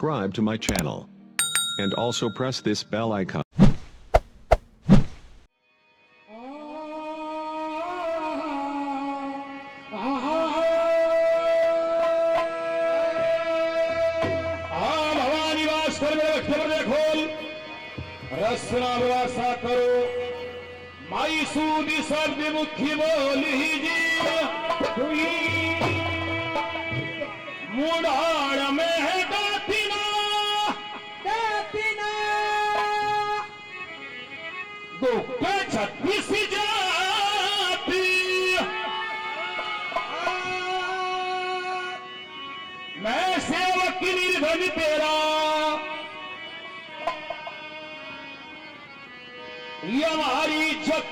subscribe to my channel. And also press this bell icon. रसना व्यवस्था करो माई सूदी शब्द मुखी बोली जी मुड़ाड़ में है दातिना दातिना दुख 36 जाती मैं सेवक निर्धन तेरा ये हमारी इज्जत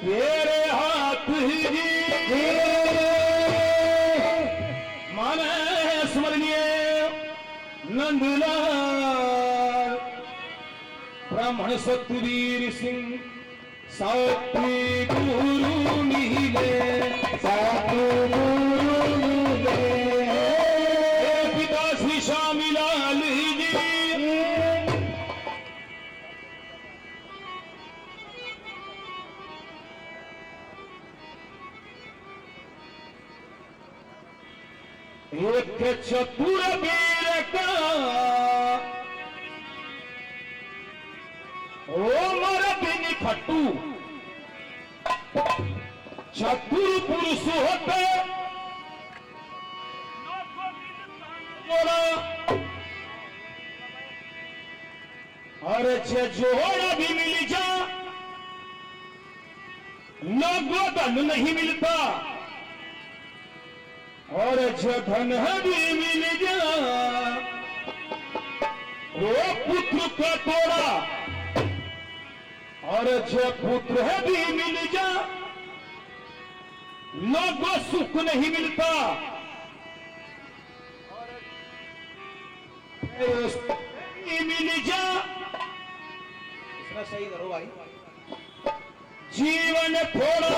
तेरे हाथ ही माने स्मरणीय नंदलाल ब्राह्मण सतवीर सिंह सात्वी गुरु मिले साधु गुरु मिले पिता श्री शामिलाल जी एक चतुर वीर का ओ मरद निखट्टू चतुर पुरुष होते अरे जोड़ा भी मिल जा लोगों धन नहीं मिलता और धन भी मिल जा वो पुत्र का तोड़ा और पुत्र भी मिल जा लोगों सुख नहीं मिलता मिल जा सही करो भाई जीवन थोड़ा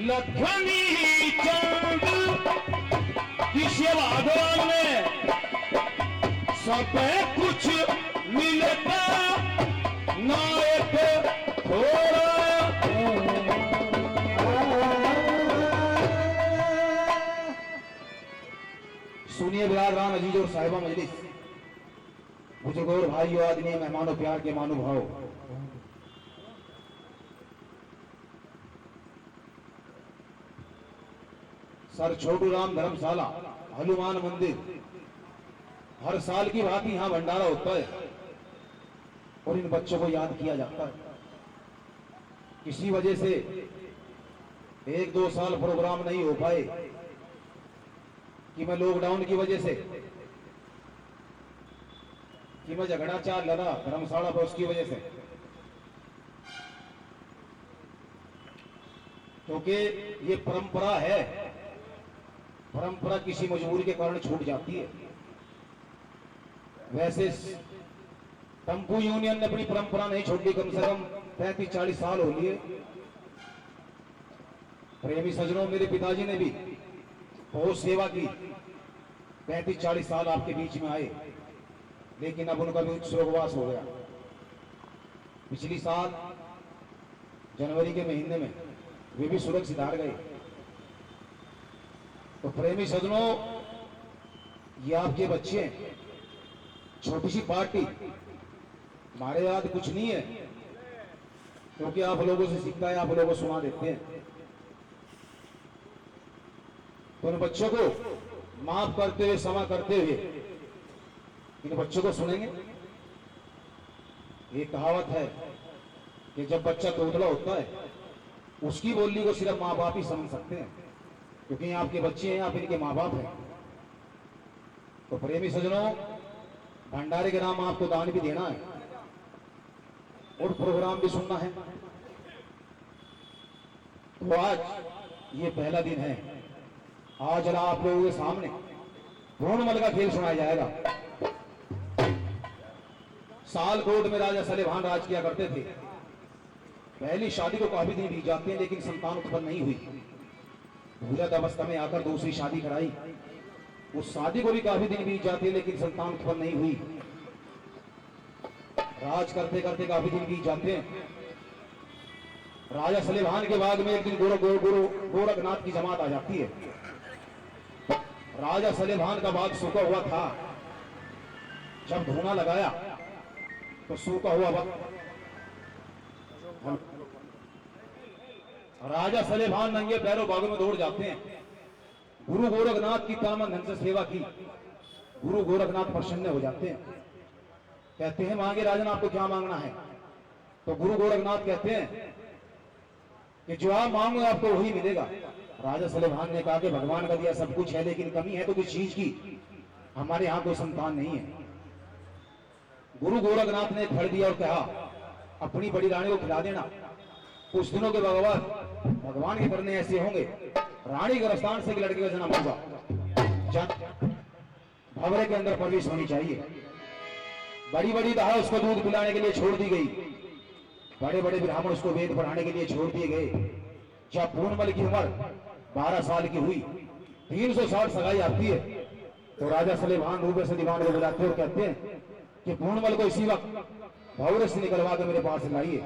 लखनी चंद किसी भगवान में सब कुछ मिलता ना एक थोड़ा सुनिए बिरादरान अजीज और साहिबा मजलिस बुजुर्गों और भाइयों आदमी मेहमानों प्यार के महानुभाव सर छोटू राम धर्मशाला हनुमान मंदिर हर साल की भांति यहां भंडारा होता है और इन बच्चों को याद किया जाता है। किसी वजह से 1-2 साल प्रोग्राम नहीं हो पाए कि मैं लॉकडाउन की वजह से कि मैं झगड़ा चाल लड़ा धर्मशाला पर उसकी वजह से क्योंकि ये परंपरा है। परंपरा किसी मजबूरी के कारण छूट जाती है। वैसे टम्पू यूनियन ने अपनी परंपरा नहीं छोड़ी, कम से कम 35-40 साल हो लिए। प्रेमी सज्जनों, मेरे पिताजी ने भी बहुत सेवा की, 35-40 साल आपके बीच में आए, लेकिन अब उनका भी स्वर्गवास हो गया। पिछली साल जनवरी के महीने में वे भी सुरक्षित हार गए। तो प्रेमी सज्जनों, ये आपके बच्चे हैं, छोटी सी पार्टी, हमारे याद कुछ नहीं है क्योंकि आप लोगों से सीखता है, आप लोगों को सुना देते हैं। तो इन बच्चों को माफ करते हुए, क्षमा करते हुए इन बच्चों को सुनेंगे। ये कहावत है कि जब बच्चा तोतला होता है उसकी बोली को सिर्फ माँ बाप ही समझ सकते हैं, क्योंकि ये आपके बच्चे हैं, आप इनके माँ बाप हैं। तो प्रेमी सज्जनों, भंडारे के नाम आपको दान भी देना है और प्रोग्राम भी सुनना है। तो आज ये पहला दिन है। आज आप लोगों के सामने भ्रूणमल का खेल सुनाया जाएगा। सालकोट में राजा सलेभान राज किया करते थे। पहली शादी को काफी दिन बीत जाते हैं, लेकिन संतान उत्पन्न नहीं हुई। भूजात अवस्था में आकर दूसरी शादी कराई। वो शादी को भी काफी दिन बीत जाते लेकिन संतान उत्पन्न नहीं हुई। राज करते करते काफी दिन बीत जाते हैं। राजा सलेभान के बाग में एक दिन गोरखनाथ की जमात आ जाती है। राजा सलेभान का बाग सूखा हुआ था। जब धूना लगाया तो सूखा हुआ वक्त राजा सलेभान नंगे पैरों बागों में दौड़ जाते हैं। गुरु गोरखनाथ की तन मन धन से सेवा की। गुरु गोरखनाथ प्रसन्न हो जाते हैं। कहते हैं मांगे राजन आपको क्या मांगना है? तो गुरु गोरखनाथ कहते हैं कि जो आप मांगो आपको वही मिलेगा। राजा सलेभान ने कहा कि भगवान का दिया सब कुछ है लेकिन कमी है तो किस चीज की? हमारे यहाँ कोई संतान नहीं है। गुरु गोरखनाथ ने खड़ दिया और कहा अपनी बड़ी रानी को खिला देना। कुछ दिनों के बाद भगवान के करने ऐसे होंगे, रानी गर्भस्थान से एक लड़के का जन्म होगा। भंवरे के अंदर प्रवेश होनी चाहिए। बड़ी बड़ी दाह उसको दूध पिलाने के लिए छोड़ दी गई। बड़े बड़े ब्राह्मण उसको वेद पढ़ाने के लिए छोड़ दिए गए। जब पूर्णमल की उम्र 12 साल की हुई, 360 सगाई आती है, तो राजा सलेभान रूपे से दीवान को बुलाते और कहते हैं कि पूर्णमल को इसी वक्त भंवरे से निकलवा के मेरे पास लाइए।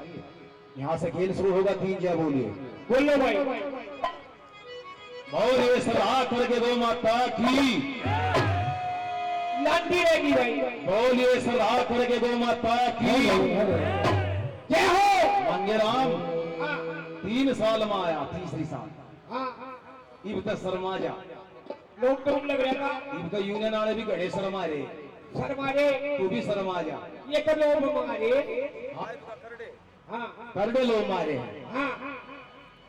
यहाँ से खेल शुरू होगा। 3 जय बोलिए। बोलो भाई। भंवरे सदा करके गो माता की लाठी रहेगी भाई। बोलिए सदा करके गो माता की जय हो। मांगे राम 3 साल में आया, तीसरी साल इब तक शर्मा जा। लोग तो लग रहा था इनका यूनियन वाले भी घड़े शर्मा रे। शर्मारे तू भी शर्मा जा। ये कर लो मारे। हाँ करडे लोग मारे हैं। हाँ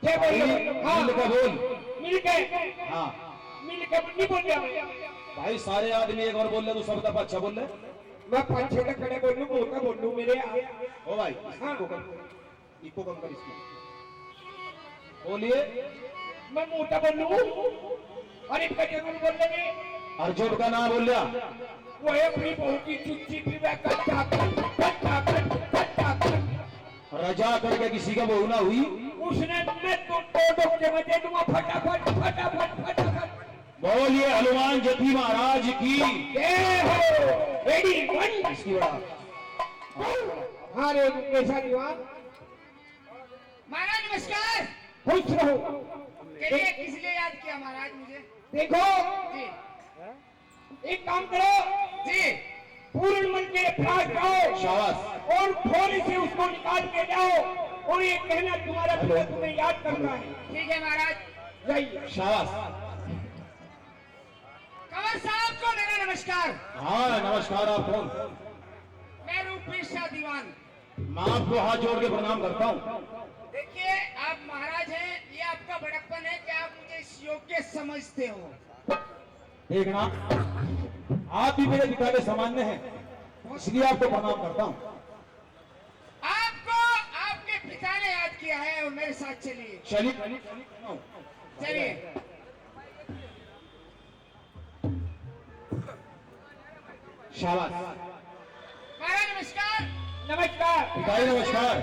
जय बोलो। हाँ मिल के बोल। मिल के। हाँ मिल के नहीं बोल रहा भाई सारे आदमी एक बार बोल रहे, तू सब दफा अच्छा बोल रहे। मैं 5-6 तक खड़े बोलूं बोलता बोलूं मेरे। ओ भाई हाँ। इको कम कर इसमें। बोलिए। मैं मोटा बोलूं और इनका जरूर बोल लेंगे। अर्जुन का नाम बोल लिया। वो है अपनी बहू की चुच्ची भी मैं कच्चा रजा करके किसी का बहू ना हुई। उसने मैं तो के मजे दूंगा फटाफट फटाफट फटाफट। बोलिए हनुमान जति महाराज की जय हो। रेडी 1 इसकी बड़ा। हाँ रे कैसा दीवान। महाराज नमस्कार। खुश रहो। कहिए किस लिए याद किया महाराज मुझे? देखो जी एक काम करो जी। पूर्ण मन के पास जाओ शाबाश। और थोड़ी से उसको निकाल के जाओ और ये कहना तुम्हारा पिता तुम्हें याद करता है। ठीक है महाराज। जाइए। शाबाश। कंवर साहब को मेरा नमस्कार। हाँ नमस्कार। आप कौन? मैं रूपेश शाह दीवान। मैं आपको हाथ जोड़ के प्रणाम करता हूँ। देखिए आप महाराज हैं, ये आपका बड़प्पन है कि आप मुझे इस योग्य समझते हो। देखना आप भी मेरे पिता के सामान्य हैं, इसलिए आपको प्रणाम करता हूँ। आपको आपके पिता ने याद किया है और मेरे साथ चलिए। चलिए चलिए। शाबाश। महाराज नमस्कार। नमस्कार। पिताजी नमस्कार।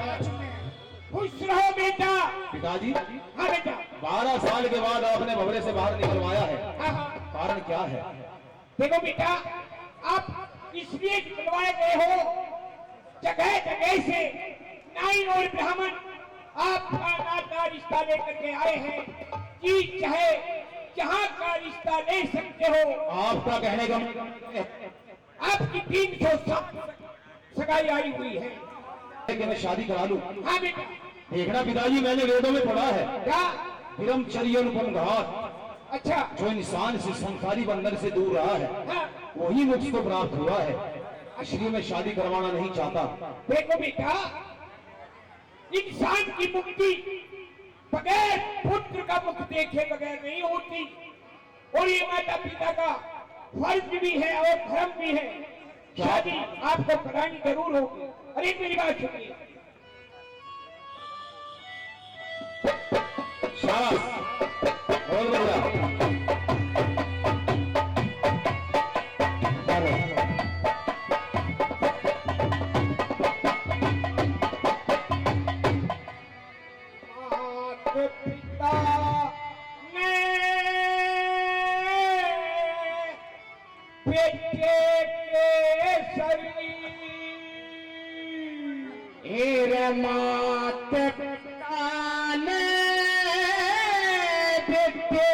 खुश रहो बेटा। पिताजी हाँ बेटा। 12 साल के बाद आपने भंवरे से बाहर निकलवाया है, हाँ हाँ। कारण क्या है? देखो बेटा आप इसलिए निकलवाए गए हो, जगह जगह से नाई और ब्राह्मण आपका नाता रिश्ता लेकर के आए हैं कि चाहे जहाँ का रिश्ता ले सकते हो। आपका कहने का मतलब है आपकी 307 सगाई आई हुई है कि मैं शादी करा लूं। हाँ बेटा। देखना पिताजी मैंने वेदों में पढ़ा है, क्या? ब्रह्मचर्य अनुपम घात, अच्छा। जो इंसान से संसारी बंधन से दूर रहा है हाँ। वही मुझ को प्राप्त हुआ है, इसलिए मैं शादी करवाना नहीं चाहता। देखो बेटा इंसान की मुक्ति बगैर पुत्र का मुख देखे बगैर नहीं होती और ये माता पिता का फर्ज भी है और धर्म भी है। शादी आपको करानी जरूर होगी। अरे मेरी बात सुनिए। शाबाश, बहुत बढ़िया। मात पिता ने बेटे केसरी हेरे मात काने बेटे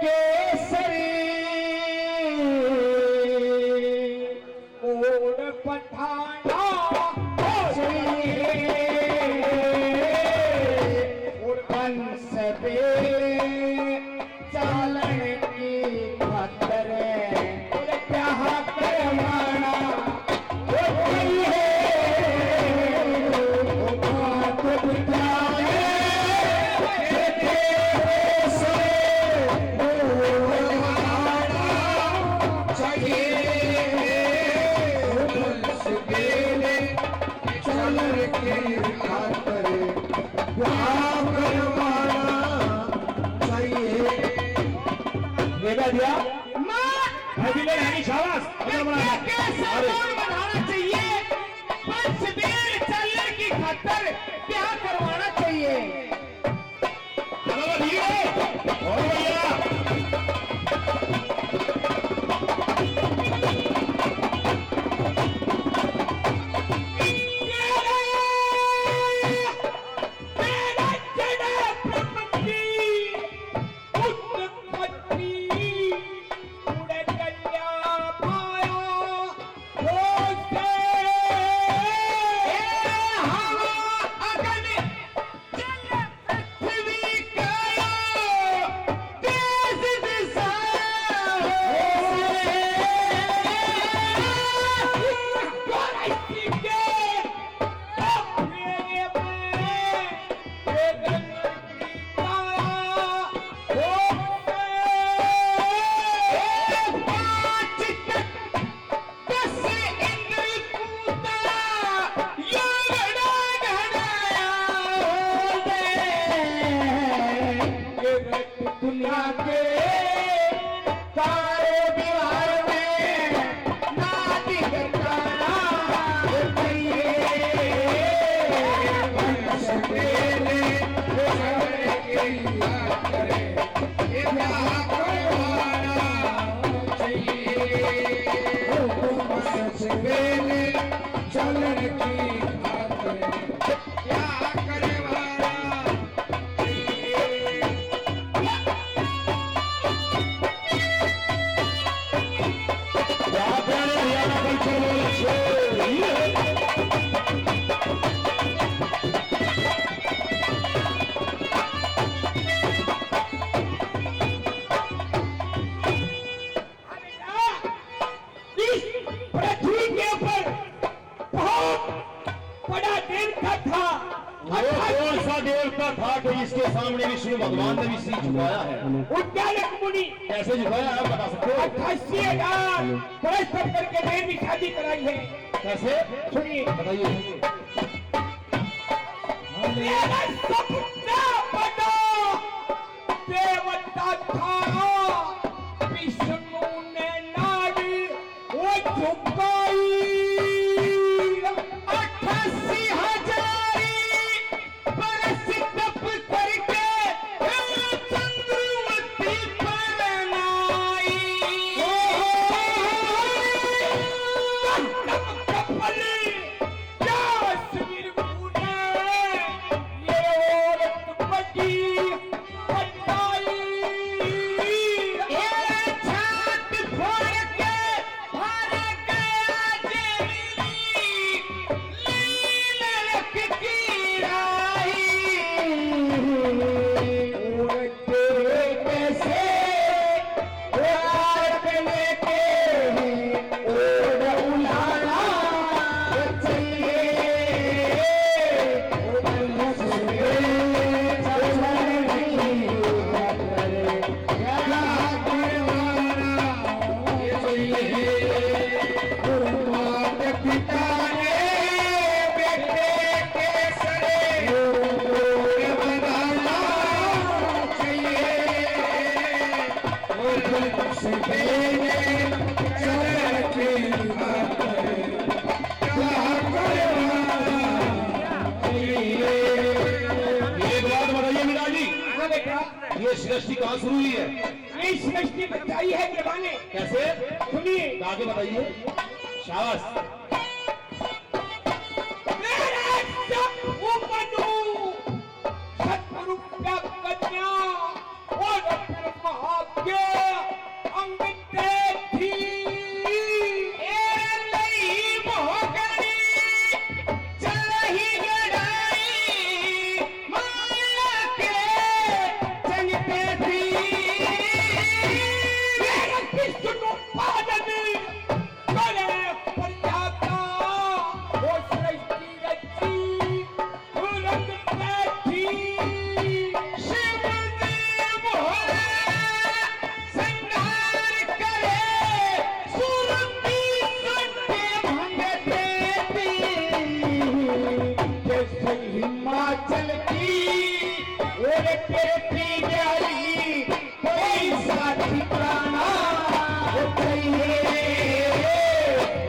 केसरी ओढ़ पठाना वंश बेड़े चालन की खातर प्याह करवाना दिया शाबाश बढ़ाना चाहिए वंश बेड़ चालन की खातर ब्याह करवाना चाहिए दुनिया के सारे बिहार में नाती करना चाहिए वंश बेड़े चालन की खातर ब्याह करवाना चाहिए वंश बेड़े चालन की खातर ब्याह करवाना पृथ्वी के ऊपर बहुत बड़ा देवता था कौन सा देवता था कि इसके सामने विष्णु भगवान ने भी सिर झुकाया है? उद्यालक मुनि कैसे झुकाया है बता सकते हो? 88,000 बरस तक करके देर की शादी कराई है कैसे सुनिए बताइए। मेरा सबसे बड़ा देवता था विष्णु ने नाड़ी वो झुकाई 88,000 बरस तप करके चंद्रवती बनाई कपल जासमीर मुने ये औरत बड़ी बताई छात फोड़ के भर गया जेमिनी लीलक की राई कैसे औरत लेके ओढ़ उलाना चाहिए वंश बेड़े चालन की खातर ब्याह करवाना चाहिए माता पिता ने बेटे केसरी ओढ़ बनाना चाहिए वंश बेड़े चालन की खातर ब्याह करवाना चाहिए। एक बात बताइए मीरा जी, हाँ बेटा ये सृष्टि कहाँ शुरू हुई है? ये सृष्टि बचाई है जवाने कैसे? सुनिए। तो आगे बताइए। शाबाश। मेरे सब उपनु सद्गुरु प्राप्त कन्या और महाज्ञ अंकित थी। हिमाचल की और तेरी प्यारी कोई साथी प्राणा हो चाहिए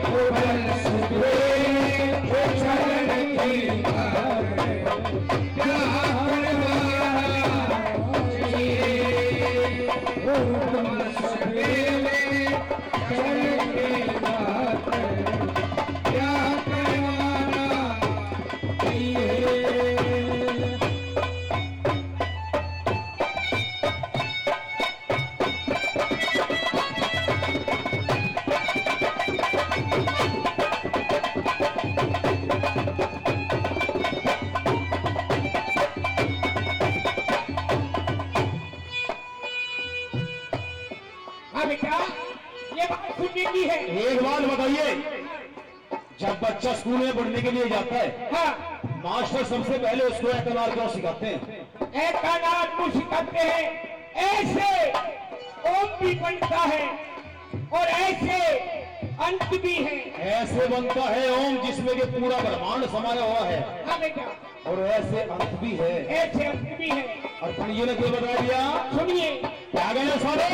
वो बरस गए वो चरण की क्या करवाना चाहिए वो बरस गए चरण की बात क्या करवाना चाहिए। हाँ बेटा, ये बात सुनने की है। एक बात बताइए, जब बच्चा स्कूल में पढ़ने के लिए जाता है, हाँ, मास्टर सबसे पहले उसको एतबार क्यों सिखाते हैं? एक का नाम को सिखाते हैं, ऐसे ओम भी बनता है और ऐसे अंत भी है। ऐसे बनता है ओम जिसमें कि पूरा ब्रह्मांड समाया हुआ है, हाँ बेटा, और ऐसे अंत भी है। ऐसे अंत भी है। और पंडित ने क्या बता दिया? सुनिए। क्या गए सारे?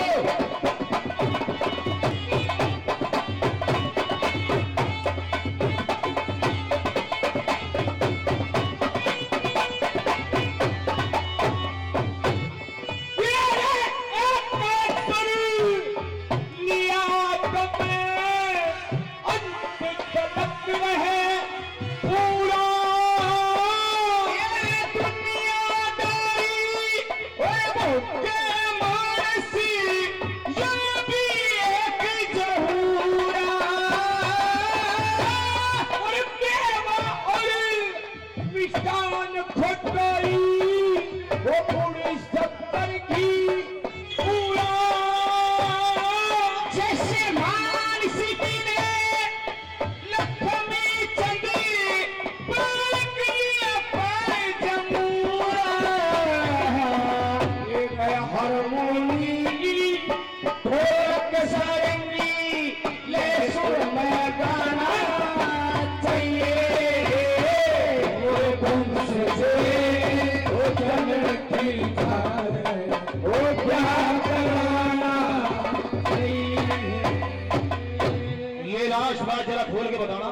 जरा खोल के बताना।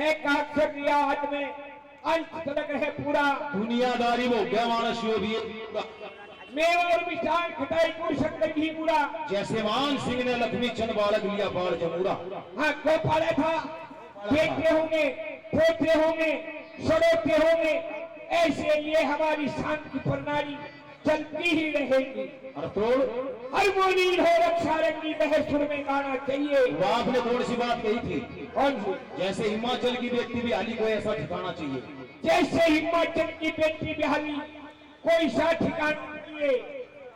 एक अक्षर लिया हाथ में, अंत तलक है पूरा। दुनियादारी वो क्या मानस यो भी मेवा और मिष्ठान खटाई गुड़ शक्कर घी पूरा। जैसे मान सिंह ने लक्ष्मी चंद बालक लिया बाल जमूरा। हाँ, को पाला था, देखते होंगे, पोते होंगे, सड़ोते होंगे, ऐसे ये हमारी शांति प्रणाली चलती ही रहेगी। हारमोनियम हो रक्षा रंगी लहर सुर में गाना चाहिए। वो आपने कौन सी बात कही थी? कौन सी? जैसे हिमाचल की व्यक्ति बिहाली को ऐसा ठिकाना चाहिए। जैसे हिमाचल की बेटी बिहाली कोई सा ठिकाना चाहिए।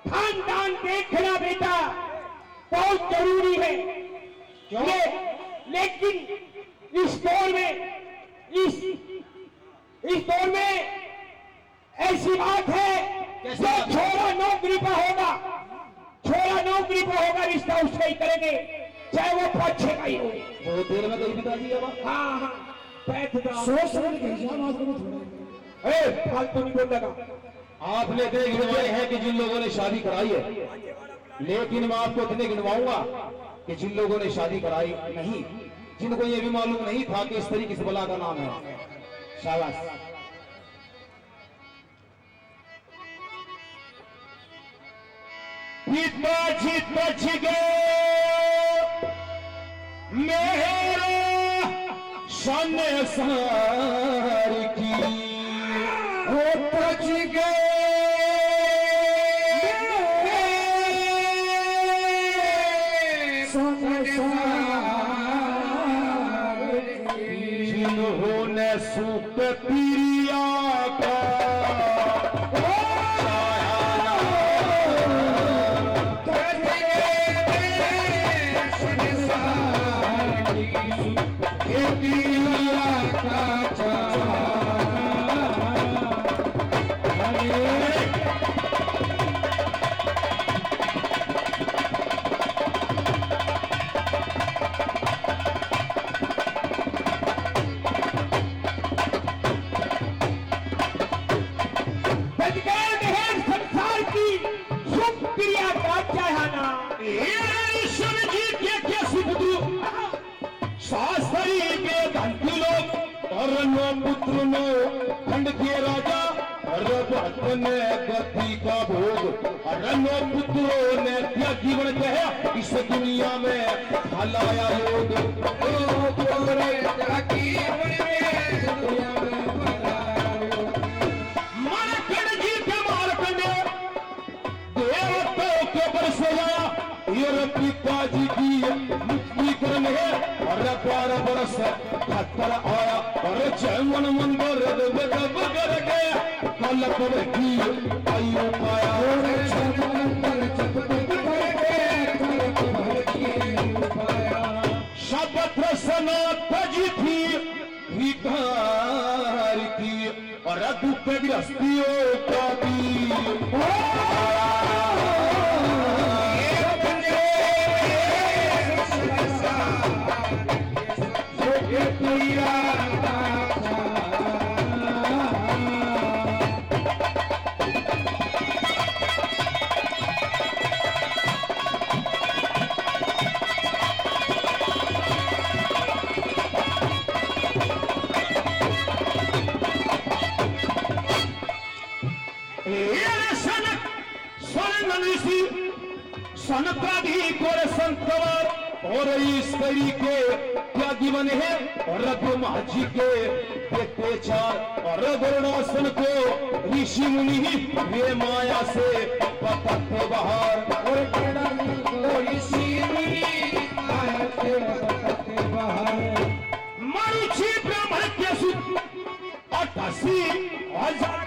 खानदान देखना बेटा बहुत जरूरी है। क्यों? लेकिन इस दौर में इस दौर में ऐसी बात है जो छोरा नौकरी पर होगा, छोरा नौकरी पर होगा, रिश्ता उसका ही करेंगे, चाहे वो 5-6 का ही हो। बहुत देर में कहीं बता दिया। हाँ हाँ, सोच फालतू नहीं बोल लगा। आपने इतने गिनवाए हैं कि जिन लोगों ने शादी कराई है, लेकिन मैं आपको इतने गिनवाऊंगा कि जिन लोगों ने शादी कराई नहीं, जिनको ये भी मालूम नहीं था कि स्त्री किस बला का नाम है। शाबाश। जीत गए मेरे शन सार की वो बच गए जिन्होंने सूप पीरिया का पुत्र नो खंड के राजा भरत ने गति का भोग रनो पुत्रों ने क्या जीवन कहा इस दुनिया में हलाया योग मारकंड जी के मारकंड देवताओं के बरसे आया ये पिताजी की मुक्ति करने और 12 बरस खतर आया और जैमन मंदिर बगर गया कल पर की आयु पाया शब्द सनातन जी थी भिखार की और दुख गृहस्थियों का भी सनकाधिक और संतवर और इस तरीके क्या जीवन है और ब्रह्मा जी के देखते चार और गरुड़ासन को ऋषि मुनि वे माया से पकड़ते बाहर और ऋषि मुनि माया से पकड़ते बाहर मरीचि ब्राह्मण के सुख 88,000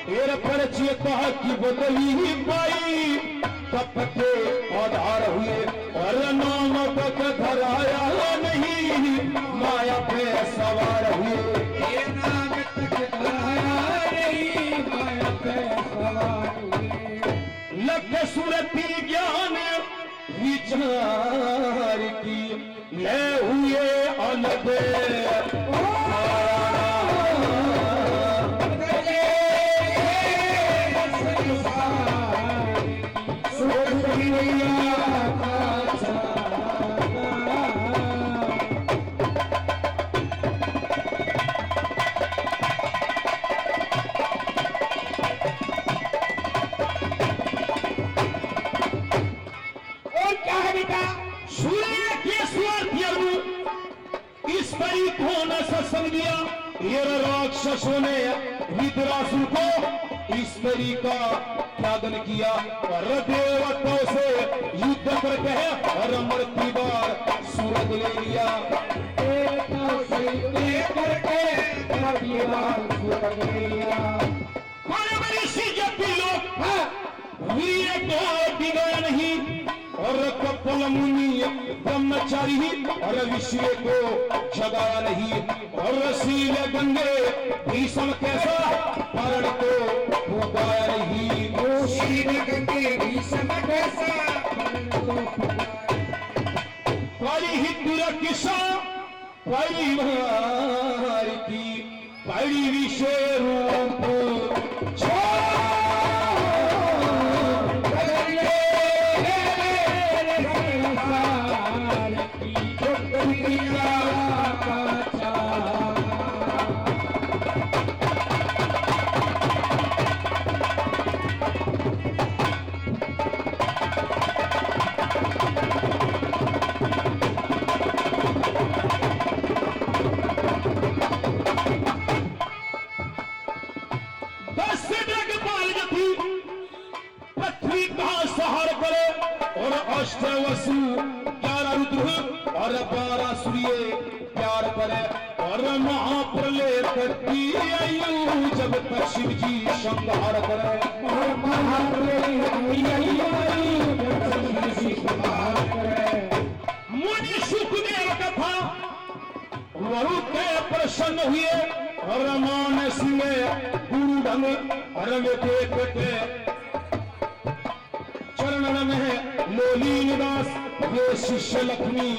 तेरे परिचय कहा कि बदली ही पाई तप के आधार हुए और नाम तक धराया नहीं माया पे सवार हुए नाम तक धराया नहीं माया पे सवार हुए लक्ष्य सुरति ज्ञान विचार की ले हुए अलग राक्षसों ने विद्रासुर को ईश्वरी का त्यागन किया और देवताओं से युद्ध करके और मृत्यु बार सूरज ले लिया वीर को बिगाया नहीं और कपल मुनि ब्रह्मचारी और विश्व को जगाया नहीं और शील गंगे भीषण कैसा परण को भोगाया नहीं शील गंगे भीषण कैसा परी ही तुर किसा परिवार की परी विषय रूप दोबारा सूर्य प्यार करे और महाप्रलय करती आयु जब तक शिव जी श्रृंगार करे और महाप्रलय मुनि सुखदेव कथा वरु के प्रसन्न हुए और मान सिंह गुरु ढंग रंग के कटे चरणन में लोलीन दास वे शिष्य लक्ष्मी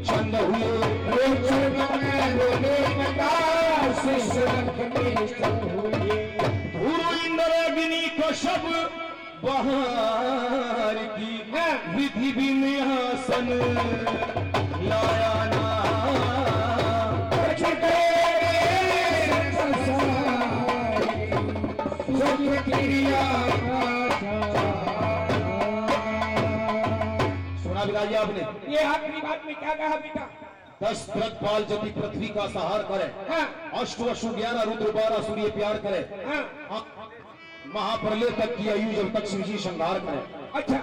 चंद हुए वे चरणन में लोलीन दास शिष्य लक्ष्मी चंद हुए धुरु इंद्राग्नि को सब बहार की विधि विन्यासन लाया ना सुना बिराजी आपने ये आखिरी बात में क्या कहा बेटा? 10 पाल जति पृथ्वी का सहार करे हाँ। अष्ट वसु 11 रुद्र 12 सूर्य प्यार करे हाँ। महाप्रलय तक की आयु जब तक शिव जी श्रृंगार करे अच्छा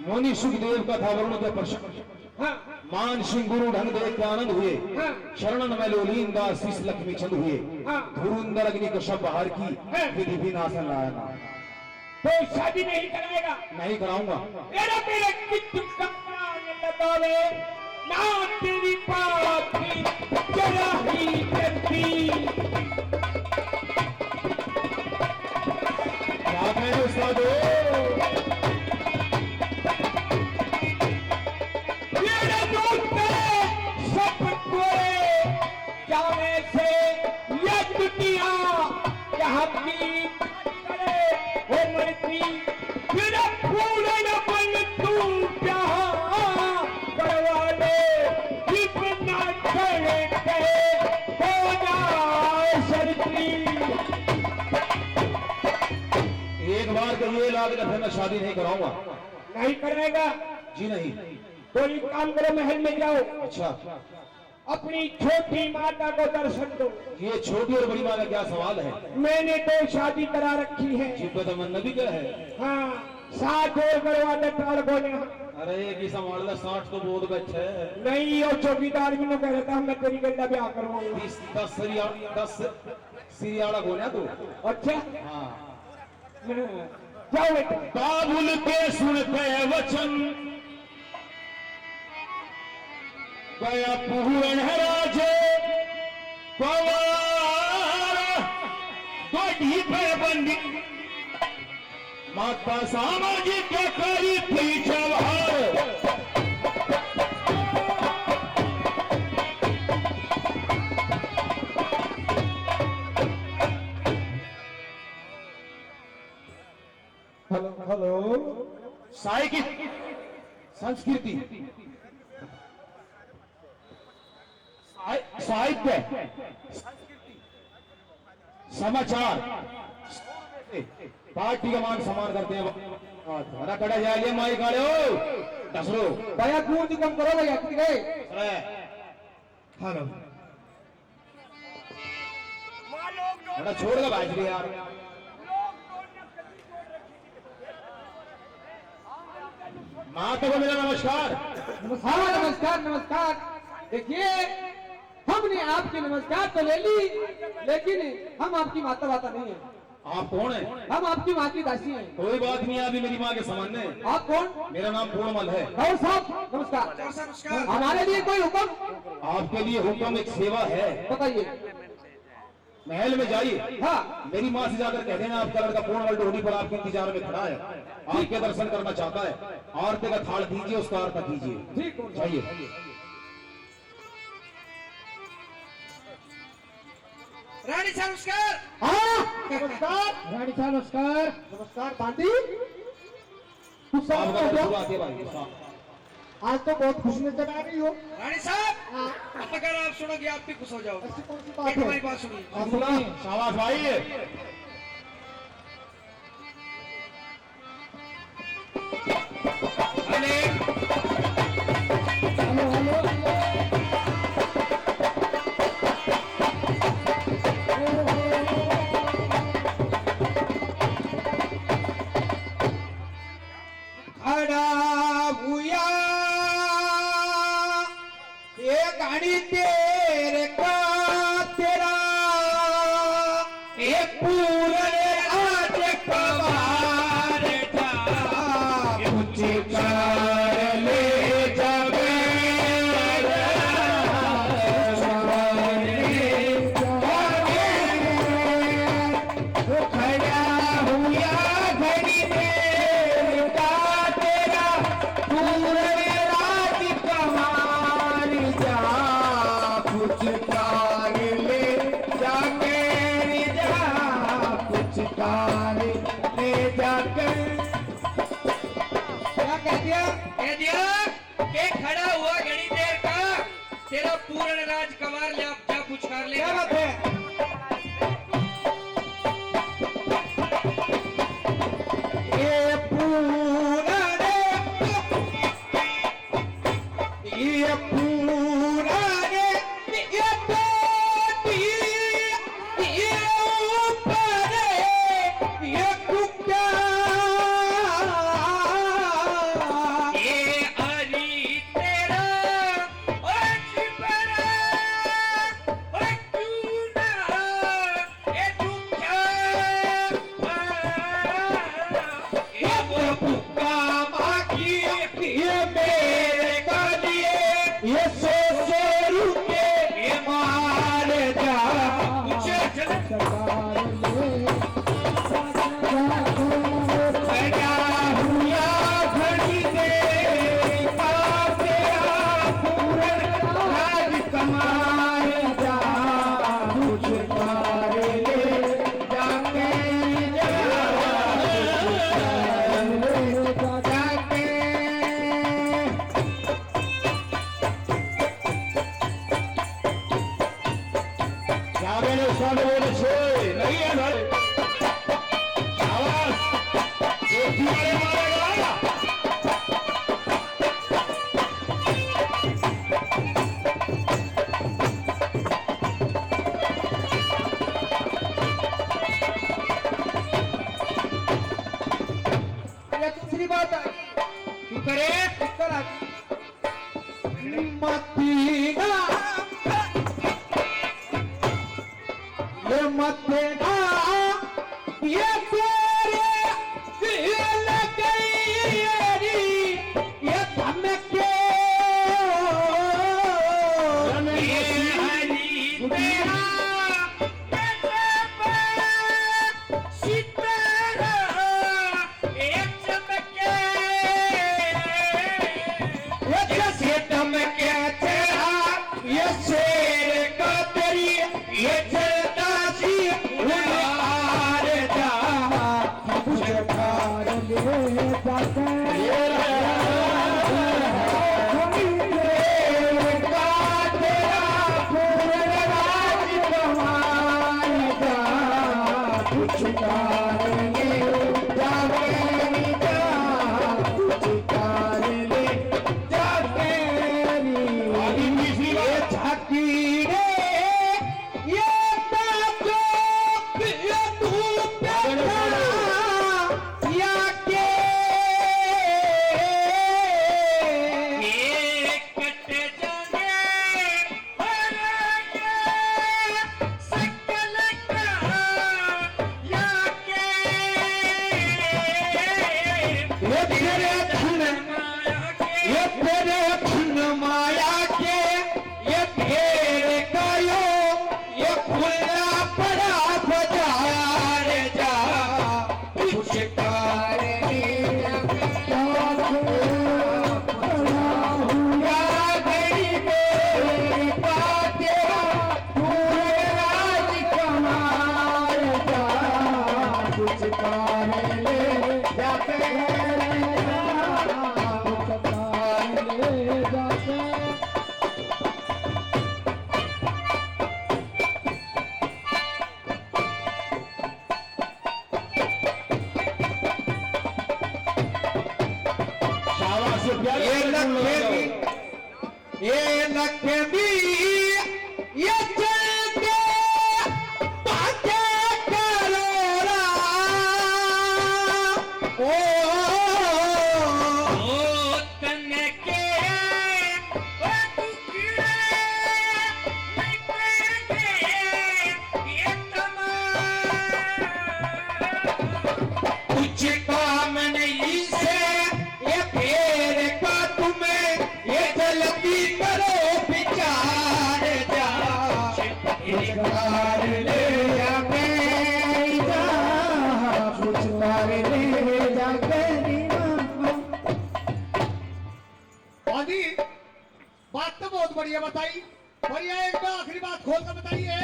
मुनि सुखदेव का था वरुण के प्रसन्न हाँ मान सिंह गुरु ढंग देख के आनंद हुए हाँ। शरणन में लोलीन दास शिष्य लक्ष्मी चंद हुए हाँ। धुरुंदर अग्नि को सब बाहर की हाँ। विधि विनाशन लाया ना तो शादी नहीं कराएगा? नहीं कराऊंगा मेरा मेरा कितु कमान लगावे ना तेरी पापी जरा ही करती क्या कहने उस्ताद हो? मेरे दोस्त सब कोए जाने से ये दुनिया यहाँ की करे हो मरती मेरा फूल न बन तू जहाँ करवा ले कितना करे हो जाए सरती एक बार कहिए लाद फिर मैं शादी नहीं कराऊंगा नहीं करेगा? जी नहीं तो एक काम करो महल में जाओ अच्छा अपनी छोटी माता को दर्शन दो। ये छोटी और बड़ी माँ का क्या सवाल है मैंने तो शादी करा रखी है। जी तो तमन्ना भी क्या है हाँ 7 और करवा दे टाल बोले अरे एक ही संभाल ले 60 तो बहुत गच्छ है नहीं और चौकीदार भी कह रहा था मैं तेरी गंदा ब्याह करवाऊंगा। 10 सिरियाड़ा बोला तू अच्छा हाँ जाओ बेटा। काबुल के सुनते वचन गया पूर्ण राजे पवार गढ़ी पे बंदी माता सामाजिक के करी थी जवाहर हेलो हेलो साई की संस्कृति साहित्य समाचार पार्टी का मान सम्मान करते हैं अरे कड़ा जाए माई काले हो दसरो भैया कूद कम करो भैया कितने गए? हेलो बड़ा छोड़ का बाज रही यार माता को मेरा नमस्कार हाँ नमस्कार नमस्कार। देखिए हमने आपकी नमस्कार तो ले ली लेकिन हम आपकी माता वाता नहीं है। आप कौन है हम आपकी माँ की दासी हैं। कोई बात नहीं अभी मेरी माँ के समान है आप कौन? मेरा नाम पूर्णमल है गौर साहब नमस्कार। हमारे लिए कोई हुक्म? आपके लिए हुक्म एक सेवा है बताइए। महल में जाइए हाँ मेरी माँ से जाकर कह देना आपका लड़का पूर्णमल डोहरी पर आपके इंतजार में खड़ा है आपके दर्शन करना चाहता है आरती का थाल दीजिए उसका आरती कीजिए ठीक है। जाइए रानी साहब नमस्कार। हाँ नमस्कार रानी साहब नमस्कार। नमस्कार बांदी कुछ सब आपका हो दर्शन गया? आते भाई आज तो बहुत खुशी नजर आ रही हो। रानी साहब अगर आप सुनोगे आप भी खुश हो जाओगे। ऐसी कौन सी एक बात हमारी है? बात सुनिए। आप सुनिए। शाबाश भाई अरे हेलो हेलो खड़ा हुआ एक घड़ी देर का तेरा ये पूरे आज कबार जा कुछ कर ले जावे खड़ा हुआ घड़ी देर का तेरा पूरे रात कमार जा कुछ कार ले जाके जा कुछ कार ले जाके क्या कह दिया के खड़ा हुआ घड़ी देर का तेरा पूर्ण राज कवार ले जा कुछ कर ले क्या बात है ये पूरा रे ये पूरा रे ये बेटी ये ऊपर ये कुक्का ये हरी तेरा और छिपरा और चूना ये दुखा ये वो कुक्का बाकी ये मेरे का लिए ये सो रुके ये मार जा कुछ चल खड़ा हुआ घड़ी देर का तेरा पूर्ण राज कमार जा कुछ कार ले जाके जा जाके 야매는 사도를 소리 너희야 너희 나와 너 뒤에 말해라 ये दूसरी बात आई तू करे उत्तर आ मतीना ये मतीना ये तेरे दिल गई ये धमके ये हरी तेरा सितारा एक चमके ये जैसे धमके तेरा ये शेर का तेरी ये चलता सी उड़ार जा कुछ कार ले जाते कुछ कार ले जावे कुछ कार ले जाके ये झाकी रे ये ताजो ये धूप या के ये कट जाने हराया सकल का या के ये तेरे धन माया के ये तेरे धन माया के ये ढेर गयो ये खुला पड़ा बाजार जा कुछ कार कुछ कार ले जाते शाबाश से प्यार ये लक्ष्मी ये लक्ष्मी ये चलते बातें करोड़ा ओ ओ तन के ओ टुकड़े बताइए, एक बार आखिरी बात खोल कर बताइए।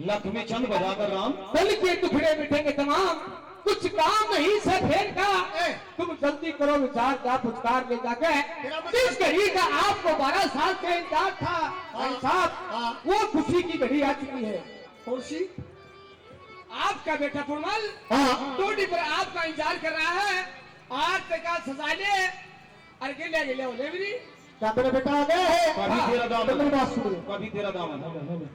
लक्ष्मी चंद बजाकर राम, दिल के टुकड़े मिटेंगे तमाम, कुछ काम नहीं सफेद का। तुम जल्दी करो विचार, जा पुचकार ले जाके। जिस घड़ी का आपको 12 साल का इंतजार था भाई साहब, वो खुशी की घड़ी आ चुकी है। खुशी आपका बेटा फुरमल टोटी पर आपका इंतजार कर रहा है। आज तक सजा ले अरे ले ले ले क्या मेरा बेटा आ गया है? कभी तेरा दामन, मेरी बात सुनो। कभी तेरा दामन।